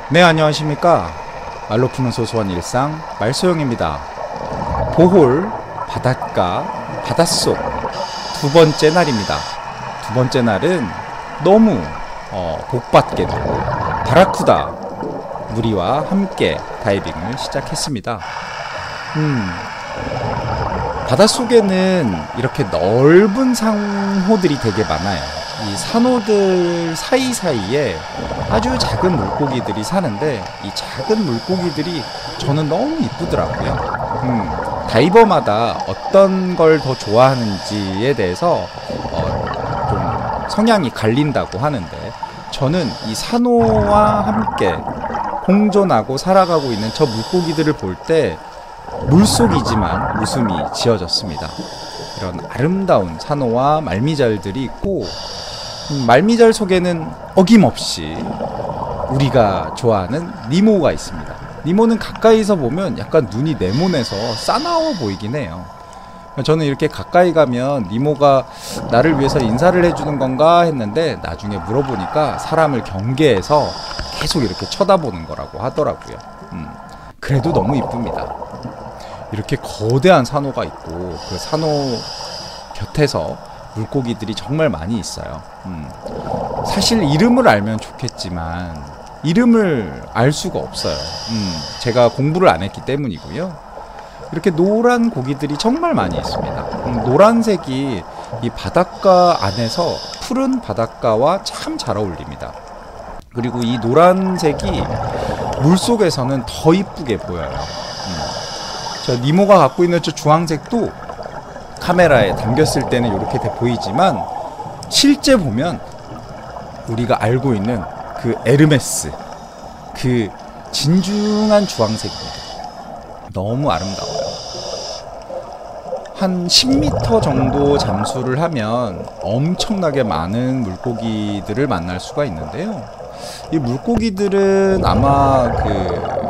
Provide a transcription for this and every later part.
네, 안녕하십니까. 말로 푸는 소소한 일상 말소영입니다. 보홀, 바닷가, 바닷속 두 번째 날입니다. 두 번째 날은 너무 복받게도 바라쿠다 무리와 함께 다이빙을 시작했습니다. 바닷속에는 이렇게 넓은 산호들이 되게 많아요. 이 산호들 사이사이에 아주 작은 물고기들이 사는데 이 작은 물고기들이 저는 너무 이쁘더라고요. 다이버마다 어떤 걸 더 좋아하는지에 대해서 좀 성향이 갈린다고 하는데, 저는 이 산호와 함께 공존하고 살아가고 있는 저 물고기들을 볼 때 물속이지만 웃음이 지어졌습니다. 이런 아름다운 산호와 말미잘들이 있고, 말미잘 속에는 어김없이 우리가 좋아하는 니모가 있습니다. 니모는 가까이서 보면 약간 눈이 네모내서 싸나워 보이긴 해요. 저는 이렇게 가까이 가면 니모가 나를 위해서 인사를 해주는 건가 했는데, 나중에 물어보니까 사람을 경계해서 계속 이렇게 쳐다보는 거라고 하더라고요. 그래도 너무 이쁩니다. 이렇게 거대한 산호가 있고, 그 산호 곁에서 물고기들이 정말 많이 있어요. 사실 이름을 알면 좋겠지만 이름을 알 수가 없어요. 제가 공부를 안 했기 때문이고요. 이렇게 노란 고기들이 정말 많이 있습니다. 노란색이 이 바닷가 안에서 푸른 바닷가와 참 잘 어울립니다. 그리고 이 노란색이 물속에서는 더 이쁘게 보여요. 저 니모가 갖고 있는 저 주황색도 카메라에 담겼을 때는 이렇게 돼 보이지만, 실제 보면 우리가 알고 있는 그 에르메스, 그 진중한 주황색입니다. 너무 아름다워요. 한 10m 정도 잠수를 하면 엄청나게 많은 물고기들을 만날 수가 있는데요. 이 물고기들은 아마 그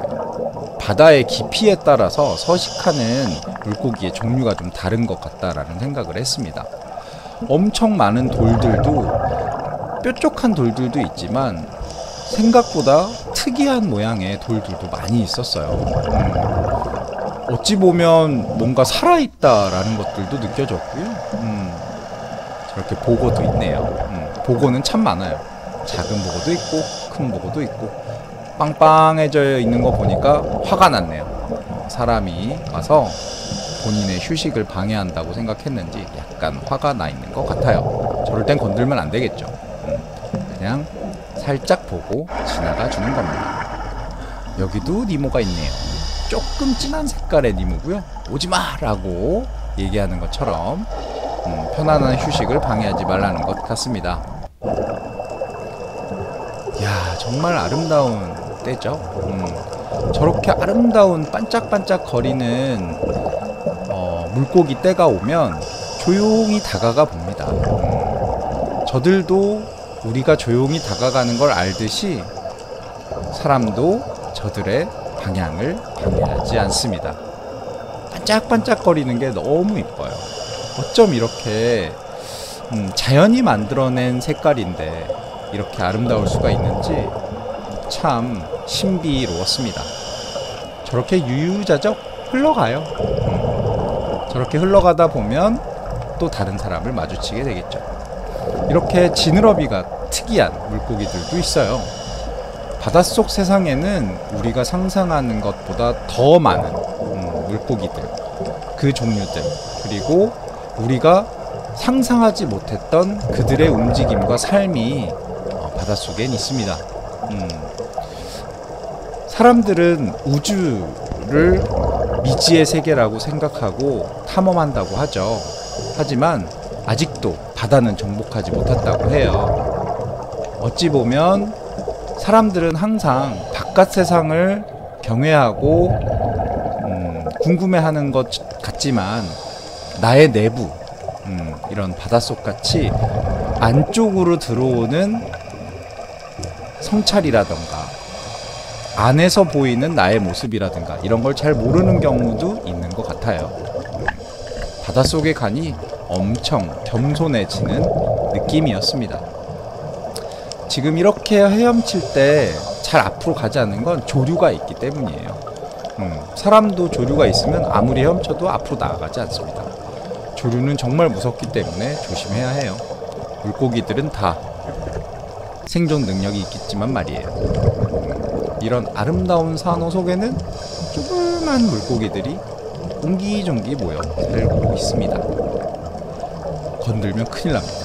바다의 깊이에 따라서 서식하는 물고기의 종류가 좀 다른 것 같다라는 생각을 했습니다. 엄청 많은 돌들도, 뾰족한 돌들도 있지만 생각보다 특이한 모양의 돌들도 많이 있었어요. 어찌 보면 뭔가 살아있다라는 것들도 느껴졌고요. 저렇게 보고도 있네요. 보고는 참 많아요. 작은 보고도 있고 큰 보고도 있고. 빵빵해져 있는 거 보니까 화가 났네요. 사람이 와서 본인의 휴식을 방해한다고 생각했는지 약간 화가 나 있는 것 같아요. 저럴 땐 건들면 안 되겠죠. 그냥 살짝 보고 지나가 주는 겁니다. 여기도 니모가 있네요. 조금 진한 색깔의 니모고요. 오지마! 라고 얘기하는 것처럼 편안한 휴식을 방해하지 말라는 것 같습니다. 야, 정말 아름다운 때죠. 저렇게 아름다운 반짝반짝 거리는 물고기 때가 오면 조용히 다가가 봅니다. 저들도 우리가 조용히 다가가는 걸 알듯이 사람도 저들의 방향을 방해하지 않습니다. 반짝반짝거리는 게 너무 이뻐요. 어쩜 이렇게 자연이 만들어낸 색깔인데 이렇게 아름다울 수가 있는지 참 신비로웠습니다. 저렇게 유유자적 흘러가요. 저렇게 흘러가다 보면 또 다른 사람을 마주치게 되겠죠. 이렇게 지느러미가 특이한 물고기들도 있어요. 바닷속 세상에는 우리가 상상하는 것보다 더 많은 물고기들, 그 종류들, 그리고 우리가 상상하지 못했던 그들의 움직임과 삶이 바닷속엔 있습니다. 사람들은 우주를 미지의 세계라고 생각하고 탐험한다고 하죠. 하지만 아직도 바다는 정복하지 못했다고 해요. 어찌 보면 사람들은 항상 바깥 세상을 경외하고 궁금해하는 것 같지만 나의 내부, 이런 바닷속같이 안쪽으로 들어오는 성찰이라던가 안에서 보이는 나의 모습이라든가 이런 걸 잘 모르는 경우도 있는 것 같아요. 바닷속에 가니 엄청 겸손해지는 느낌이었습니다. 지금 이렇게 헤엄칠 때 잘 앞으로 가지 않는 건 조류가 있기 때문이에요. 사람도 조류가 있으면 아무리 헤엄쳐도 앞으로 나아가지 않습니다. 조류는 정말 무섭기 때문에 조심해야 해요. 물고기들은 다 생존 능력이 있겠지만 말이에요. 이런 아름다운 산호 속에는 조그만 물고기들이 옹기종기 모여 살고 있습니다. 건들면 큰일 납니다.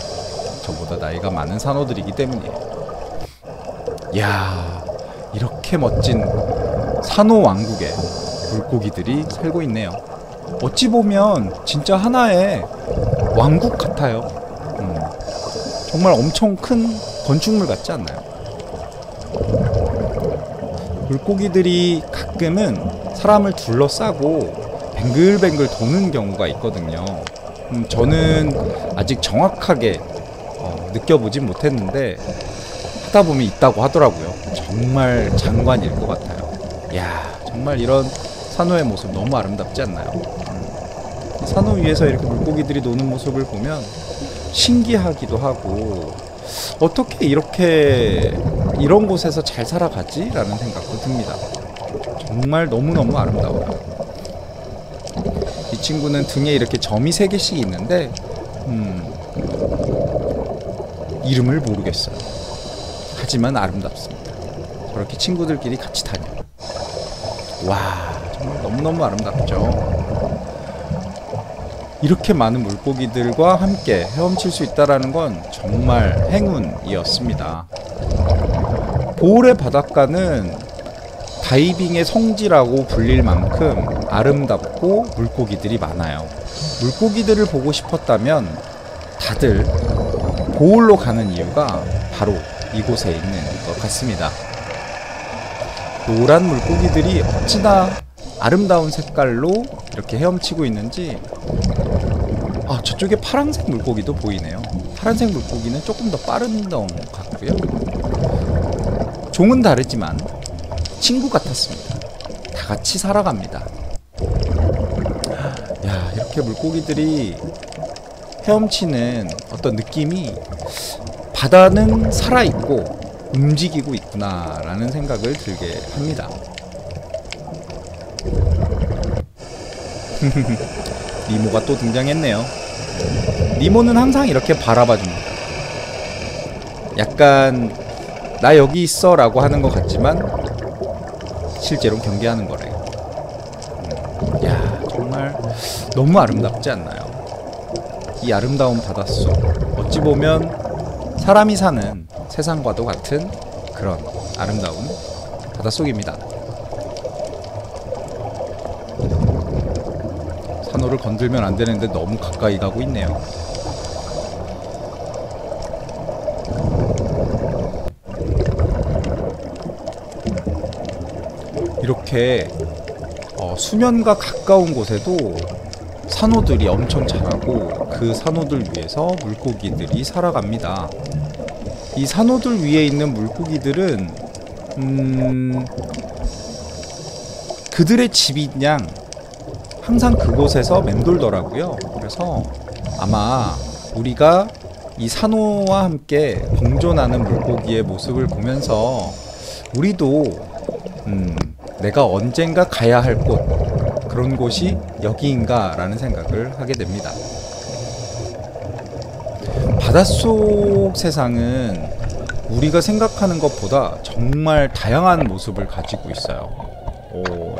저보다 나이가 많은 산호들이기 때문이에요. 이야, 이렇게 멋진 산호 왕국에 물고기들이 살고 있네요. 어찌 보면 진짜 하나의 왕국 같아요. 정말 엄청 큰 건축물 같지 않나요? 물고기들이 가끔은 사람을 둘러싸고 뱅글뱅글 도는 경우가 있거든요. 저는 아직 정확하게 느껴보진 못했는데 하다 보면 있다고 하더라고요. 정말 장관일 것 같아요. 이야, 정말 이런 산호의 모습 너무 아름답지 않나요? 산호 위에서 이렇게 물고기들이 노는 모습을 보면 신기하기도 하고, 어떻게 이렇게 이런 곳에서 잘 살아가지? 라는 생각도 듭니다. 정말 너무너무 아름다워요. 이 친구는 등에 이렇게 점이 3개씩 있는데 이름을 모르겠어요. 하지만 아름답습니다. 저렇게 친구들끼리 같이 다녀요. 와, 정말 너무너무 아름답죠. 이렇게 많은 물고기들과 함께 헤엄칠 수 있다는 건 정말 행운이었습니다. 보홀의 바닷가는 다이빙의 성지라고 불릴 만큼 아름답고 물고기들이 많아요. 물고기들을 보고 싶었다면 다들 보홀로 가는 이유가 바로 이곳에 있는 것 같습니다. 노란 물고기들이 어찌나 아름다운 색깔로 이렇게 헤엄치고 있는지, 저쪽에 파란색 물고기도 보이네요. 파란색 물고기는 조금 더 빠른 것 같고요. 종은 다르지만 친구 같았습니다. 다 같이 살아갑니다. 야, 이렇게 물고기들이 헤엄치는 어떤 느낌이, 바다는 살아있고 움직이고 있구나 라는 생각을 들게 합니다. 니모가 또 등장했네요. 니모는 항상 이렇게 바라봐줍니다. 약간 나 여기 있어 라고 하는 것 같지만 실제로 경계하는 거래요. 야, 정말 너무 아름답지 않나요? 이 아름다운 바닷속, 어찌 보면 사람이 사는 세상과도 같은 그런 아름다운 바닷속입니다. 산호를 건들면 안 되는데 너무 가까이 가고 있네요. 이렇게 수면과 가까운 곳에도 산호들이 엄청 자라고 그 산호들 위에서 물고기들이 살아갑니다. 이 산호들 위에 있는 물고기들은 그들의 집인 양 항상 그곳에서 맴돌더라고요. 그래서 아마 우리가 이 산호와 함께 공존하는 물고기의 모습을 보면서 우리도 내가 언젠가 가야 할 곳, 그런 곳이 여기인가 라는 생각을 하게 됩니다. 바닷속 세상은 우리가 생각하는 것보다 정말 다양한 모습을 가지고 있어요.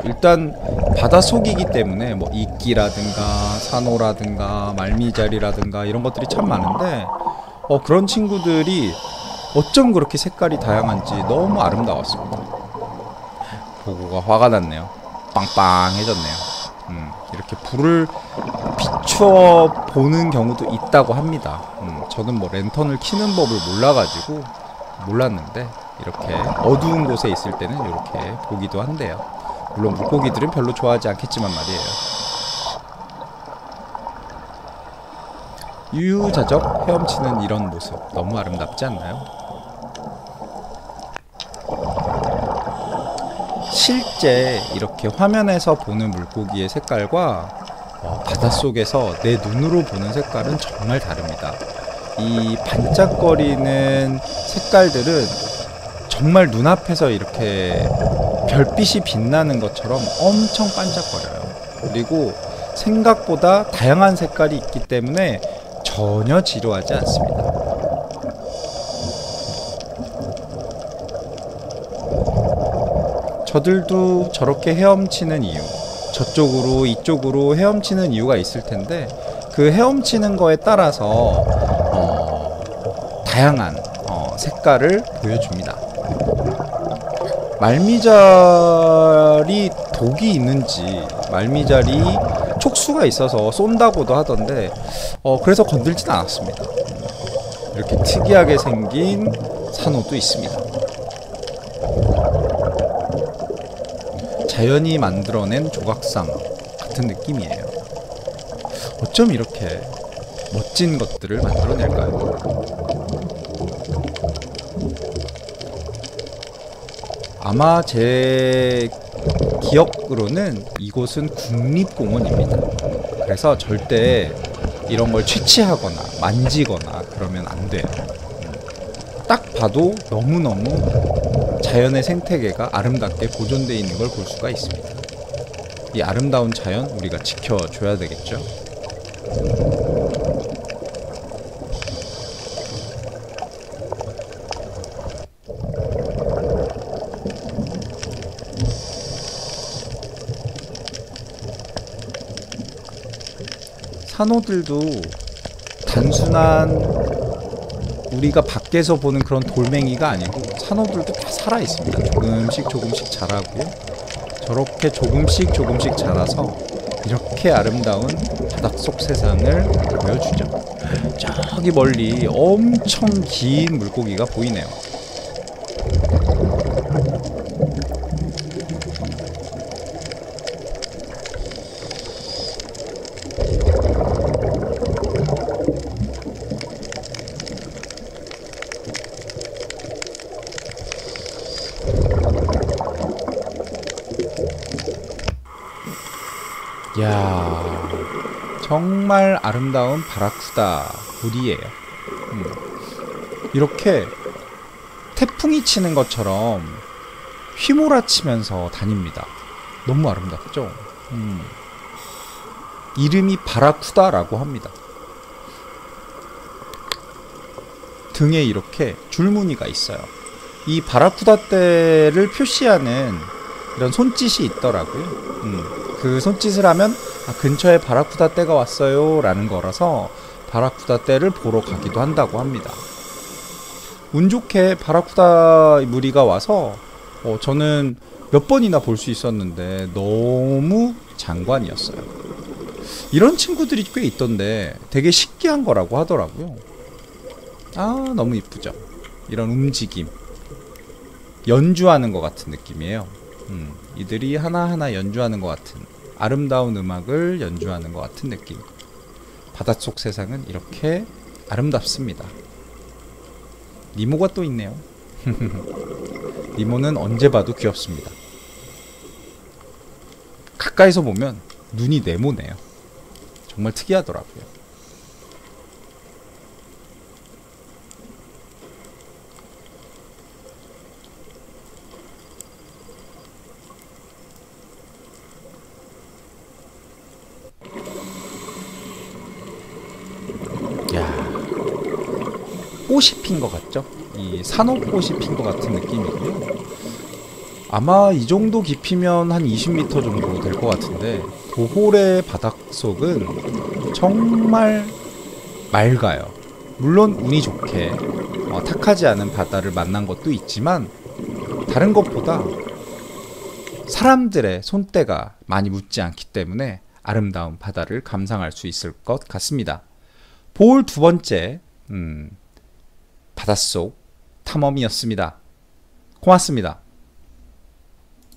일단 바닷속이기 때문에 뭐 이끼라든가 산호라든가 말미잘이라든가 이런 것들이 참 많은데, 그런 친구들이 어쩜 그렇게 색깔이 다양한지 너무 아름다웠습니다. 보고가 화가 났네요. 빵빵해졌네요. 이렇게 불을 비춰 보는 경우도 있다고 합니다. 저는 뭐 랜턴을 켜는 법을 몰랐는데 이렇게 어두운 곳에 있을 때는 이렇게 보기도 한대요. 물론 물고기들은 별로 좋아하지 않겠지만 말이에요. 유유자적 헤엄치는 이런 모습 너무 아름답지 않나요? 실제 이렇게 화면에서 보는 물고기의 색깔과 바닷속에서 내 눈으로 보는 색깔은 정말 다릅니다. 이 반짝거리는 색깔들은 정말 눈앞에서 이렇게 별빛이 빛나는 것처럼 엄청 반짝거려요. 그리고 생각보다 다양한 색깔이 있기 때문에 전혀 지루하지 않습니다. 저들도 저렇게 헤엄치는 이유, 저쪽으로 이쪽으로 헤엄치는 이유가 있을 텐데, 그 헤엄치는 거에 따라서 다양한 색깔을 보여줍니다. 말미잘이 독이 있는지, 말미잘이 촉수가 있어서 쏜다고도 하던데, 그래서 건들진 않았습니다. 이렇게 특이하게 생긴 산호도 있습니다. 자연이 만들어낸 조각상 같은 느낌이에요. 어쩜 이렇게 멋진 것들을 만들어낼까요? 아마 제 기억으로는 이곳은 국립공원입니다. 그래서 절대 이런 걸 채취하거나 만지거나 그러면 안 돼요. 딱 봐도 너무너무 자연의 생태계가 아름답게 보존되어 있는 걸 볼 수가 있습니다. 이 아름다운 자연 우리가 지켜줘야 되겠죠? 산호들도 단순한 우리가 밖에서 보는 그런 돌멩이가 아니고 산호들도 다 살아있습니다. 조금씩 자라고요. 저렇게 조금씩 자라서 이렇게 아름다운 바닷속 세상을 보여주죠. 저기 멀리 엄청 긴 물고기가 보이네요. 이야, 정말 아름다운 바라쿠다 물이에요. 이렇게 태풍이 치는 것처럼 휘몰아치면서 다닙니다. 너무 아름답죠? 이름이 바라쿠다라고 합니다. 등에 이렇게 줄무늬가 있어요. 이 바라쿠다 떼를 표시하는 이런 손짓이 있더라고요. 그 손짓을 하면 근처에 바라쿠다 떼가 왔어요 라는 거라서 바라쿠다 떼를 보러 가기도 한다고 합니다. 운 좋게 바라쿠다 무리가 와서 저는 몇 번이나 볼 수 있었는데 너무 장관이었어요. 이런 친구들이 꽤 있던데 되게 신기한 거라고 하더라고요. 아, 너무 이쁘죠? 이런 움직임, 연주하는 것 같은 느낌이에요. 이들이 하나하나 연주하는 것 같은, 아름다운 음악을 연주하는 것 같은 느낌. 바닷속 세상은 이렇게 아름답습니다. 니모가 또 있네요. 니모는 언제 봐도 귀엽습니다. 가까이서 보면 눈이 네모네요. 정말 특이하더라고요. 꽃이 핀 것 같죠? 이 산호꽃이 핀 것 같은 느낌이고요. 아마 이 정도 깊이면 한 20m 정도 될 것 같은데, 보홀의 바닷속은 정말 맑아요. 물론 운이 좋게 탁하지 않은 바다를 만난 것도 있지만, 다른 것보다 사람들의 손때가 많이 묻지 않기 때문에 아름다운 바다를 감상할 수 있을 것 같습니다. 보홀 두 번째 바닷속 탐험이었습니다. 고맙습니다.